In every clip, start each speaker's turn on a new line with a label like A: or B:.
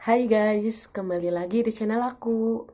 A: Hai guys, kembali lagi di channel aku.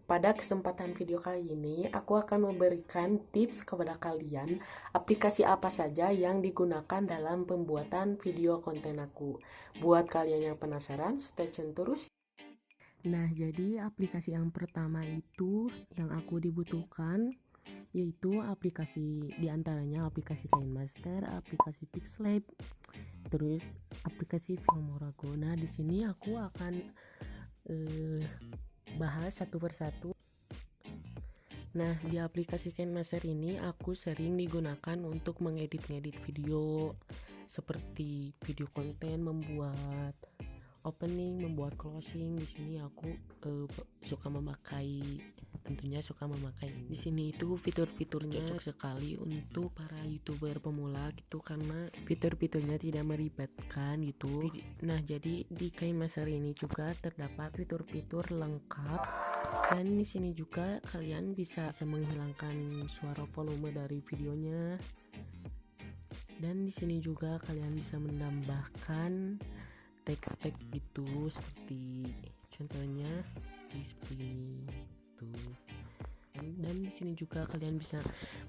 A: Pada kesempatan video kali ini, aku akan memberikan tips kepada kalian aplikasi apa saja yang digunakan dalam pembuatan video konten aku. Buat kalian yang penasaran, stay tune terus. Nah, jadi aplikasi yang pertama itu yang aku dibutuhkan yaitu aplikasi diantaranya aplikasi KineMaster, aplikasi Pixlab, terus aplikasi Filmorago. Nah, di sini aku akan bahas satu persatu. Nah, di aplikasi KineMaster ini aku sering digunakan untuk mengedit-ngedit video seperti video konten, membuat opening, membuat closing. Di sini aku tentunya suka memakai. Di sini itu fitur-fiturnya cocok sekali untuk para YouTuber pemula gitu, karena fitur-fiturnya tidak melibatkan gitu. Nah, jadi di KineMaster ini juga terdapat fitur-fitur lengkap. Dan di sini juga kalian bisa menghilangkan suara volume dari videonya. Dan di sini juga kalian bisa menambahkan teks-teks gitu, seperti contohnya seperti ini tuh. Dan di sini juga kalian bisa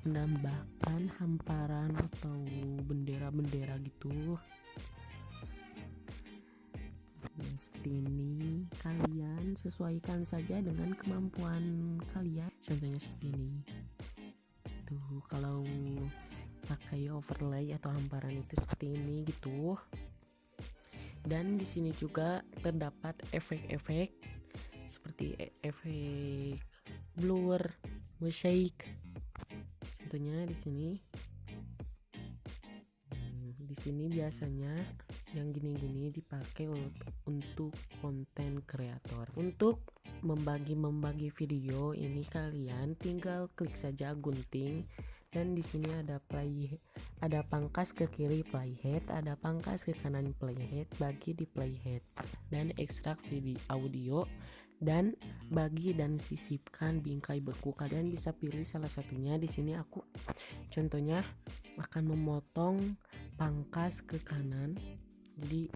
A: menambahkan hamparan atau bendera-bendera gitu. Nah, seperti ini kalian sesuaikan saja dengan kemampuan kalian. Contohnya seperti ini. Tuh, kalau pakai overlay atau hamparan itu seperti ini gitu. Dan di sini juga terdapat efek-efek seperti efek blur, mosaic. Contohnya di sini. Di sini biasanya yang gini-gini dipakai untuk konten kreator. Untuk membagi video ini kalian tinggal klik saja gunting, dan di sini ada pangkas ke kiri playhead, ada pangkas ke kanan playhead, bagi di playhead, dan ekstrak video audio, dan bagi dan sisipkan bingkai beku. Kalian bisa pilih salah satunya. Di sini aku contohnya akan memotong pangkas ke kanan, jadi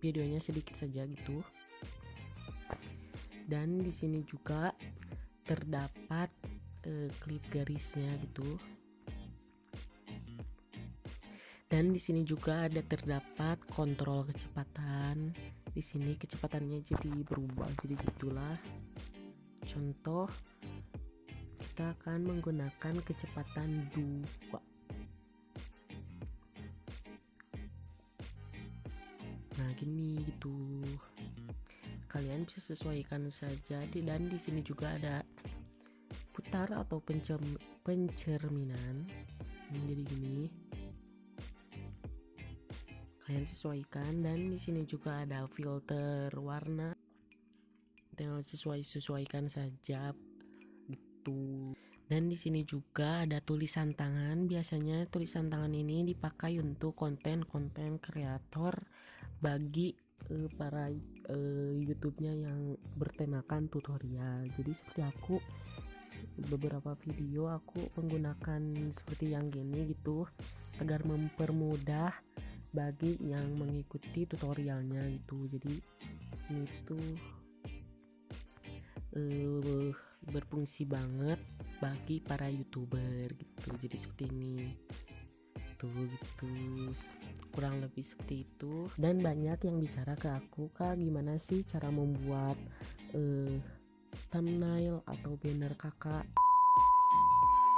A: videonya sedikit saja gitu. Dan di sini juga terdapat klip garisnya gitu. Dan di sini juga terdapat kontrol kecepatan. Di sini kecepatannya jadi berubah, jadi gitulah. Contoh, kita akan menggunakan kecepatan 2. Nah, gini gitu. Kalian bisa sesuaikan saja. Dan di sini juga ada putar atau pencerminan. Jadi gini. Kalian sesuaikan. Dan di sini juga ada filter warna. Tinggal sesuaikan saja gitu. Dan di sini juga ada tulisan tangan. Biasanya tulisan tangan ini dipakai untuk konten-konten kreator bagi para YouTube-nya yang bertemakan tutorial. Jadi seperti aku, beberapa video aku menggunakan seperti yang gini gitu, agar mempermudah bagi yang mengikuti tutorialnya gitu. Jadi ini tuh berfungsi banget bagi para YouTuber gitu. Jadi seperti ini tuh gitu, kurang lebih seperti itu. Dan banyak yang bicara ke aku, Kak, gimana sih cara membuat thumbnail atau banner kakak.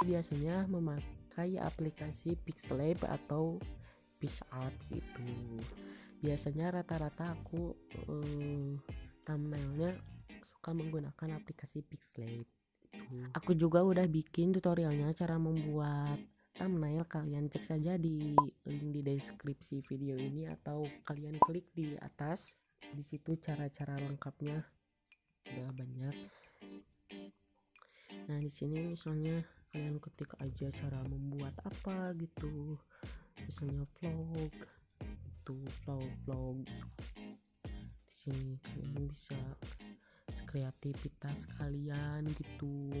A: Biasanya memakai aplikasi Pixlab atau PixArt gitu. Biasanya rata-rata aku thumbnailnya suka menggunakan aplikasi Pixlab gitu. Aku juga udah bikin tutorialnya cara membuat thumbnail. Kalian cek saja di link di deskripsi video ini, atau kalian klik di atas. Di situ cara-cara lengkapnya ada banyak. Nah di sini misalnya kalian ketik aja cara membuat apa gitu, misalnya vlog itu vlog di sini kalian bisa kreativitas kalian gitu.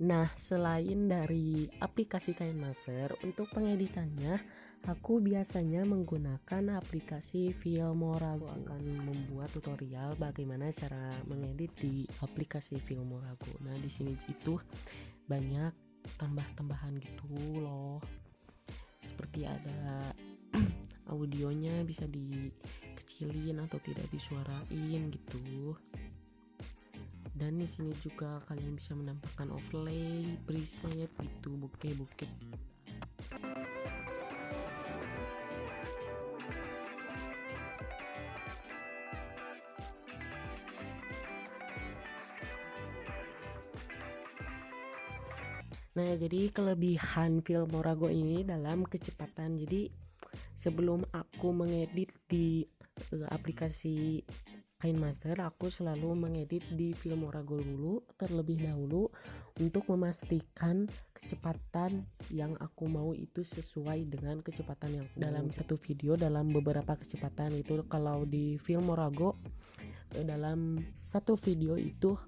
A: Nah, selain dari aplikasi KineMaster, untuk pengeditannya aku biasanya menggunakan aplikasi Filmora. Aku akan membuat tutorial bagaimana cara mengedit di aplikasi Filmorago. Nah, di sini itu banyak tambah-tambahan gitu loh. Seperti ada audionya bisa dikecilin atau tidak disuarain gitu. Dan di sini juga kalian bisa menambahkan overlay, preset gitu, bokeh. Nah, jadi kelebihan Filmorago ini dalam kecepatan. Jadi sebelum aku mengedit di aplikasi KineMaster, aku selalu mengedit di Filmorago dulu terlebih dahulu untuk memastikan kecepatan yang aku mau itu sesuai dengan kecepatan yang dalam satu video dalam beberapa kecepatan itu. Kalau di Filmorago dalam satu video itu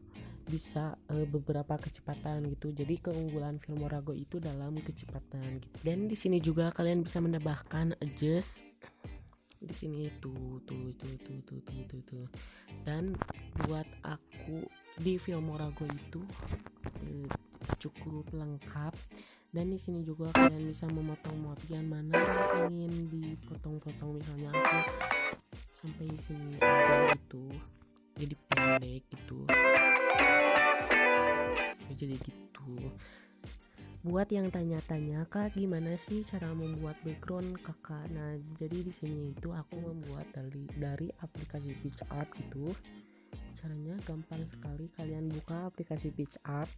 A: bisa beberapa kecepatan gitu. Jadi keunggulan Filmorago itu dalam kecepatan gitu. Dan di sini juga kalian bisa menambahkan adjust di sini tuh. Dan buat aku di Filmorago itu cukup lengkap. Dan di sini juga kalian bisa memotong bagian mana yang ingin dipotong-potong. Misalnya aku sampai sini aja gitu, jadi pendek gitu. Jadi gitu. Buat yang tanya-tanya, Kak, gimana sih cara membuat background Kakak? Nah, jadi di sini itu aku membuat dari aplikasi PicsArt gitu. Caranya gampang sekali, kalian buka aplikasi PicsArt.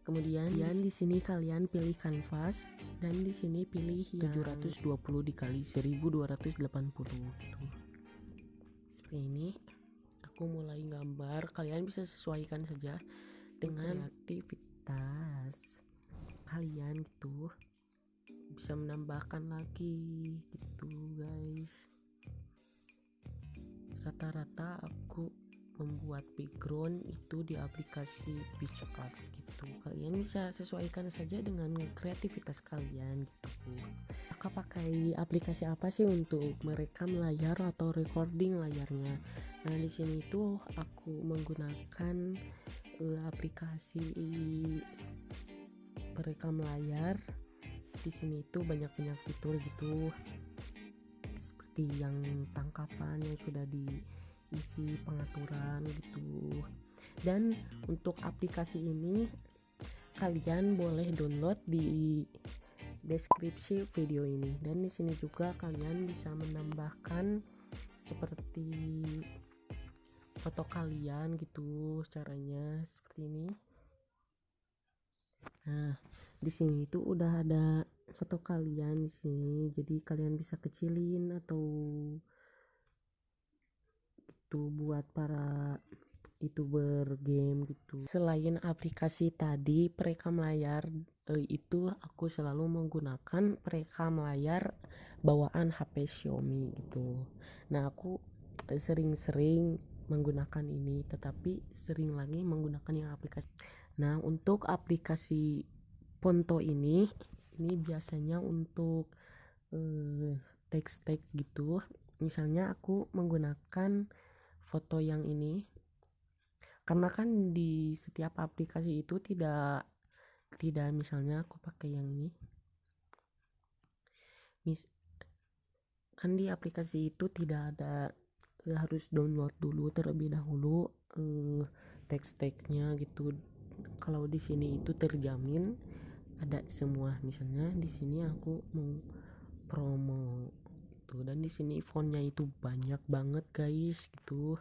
A: Kemudian di sini kalian pilih kanvas dan di sini pilih yang 720 dikali 1280 gitu. Seperti ini. Aku mulai gambar, kalian bisa sesuaikan saja dengan kreativitas kalian gitu, bisa menambahkan lagi gitu guys. Rata-rata aku membuat background itu di aplikasi PicsArt gitu. Kalian bisa sesuaikan saja dengan kreativitas kalian gitu. Kakak pakai aplikasi apa sih untuk merekam layar atau recording layarnya? Nah, di sini tuh aku menggunakan aplikasi perekam layar. Di sini itu banyak fitur gitu, seperti yang tangkapan yang sudah diisi pengaturan gitu. Dan untuk aplikasi ini kalian boleh download di deskripsi video ini. Dan di sini juga kalian bisa menambahkan seperti foto kalian gitu, caranya seperti ini. Nah, di sini itu udah ada foto kalian di sini, jadi kalian bisa kecilin atau itu buat para YouTuber game gitu. Selain aplikasi tadi perekam layar itu aku selalu menggunakan perekam layar bawaan HP Xiaomi gitu. Nah, aku sering-sering menggunakan ini, tetapi sering lagi menggunakan yang aplikasi. Nah, untuk aplikasi Ponto ini biasanya untuk teks gitu. Misalnya aku menggunakan foto yang ini, karena kan di setiap aplikasi itu tidak misalnya aku pakai yang ini. Kan di aplikasi itu tidak ada harus download dulu terlebih dahulu teks-teksnya gitu. Kalau di sini itu terjamin ada semua. Misalnya di sini aku mau promo gitu, dan di sini fontnya itu banyak banget guys gitu.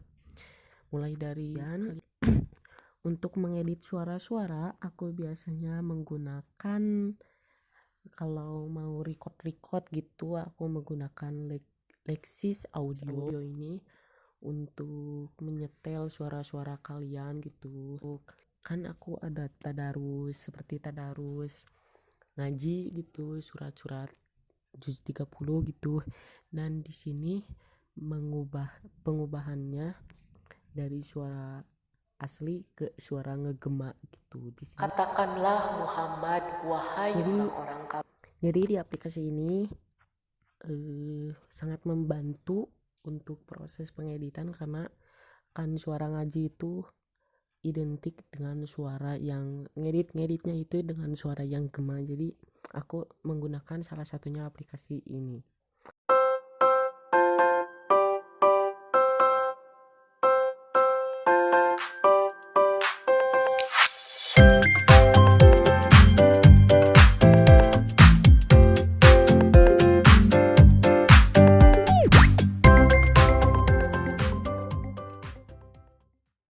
A: Mulai dari untuk mengedit suara-suara aku biasanya menggunakan, kalau mau record gitu aku menggunakan Lexis Audio ini untuk menyetel suara-suara kalian gitu. Kan aku ada tadarus, seperti tadarus ngaji gitu, surat-surat juz 30 gitu. Dan di sini pengubahannya dari suara asli ke suara ngegema gitu. Di sini katakanlah Muhammad, wahai orang-orang kafir. Jadi di aplikasi ini sangat membantu untuk proses pengeditan, karena kan suara ngaji itu identik dengan suara yang ngeditnya itu dengan suara yang gema. Jadi aku menggunakan salah satunya aplikasi ini.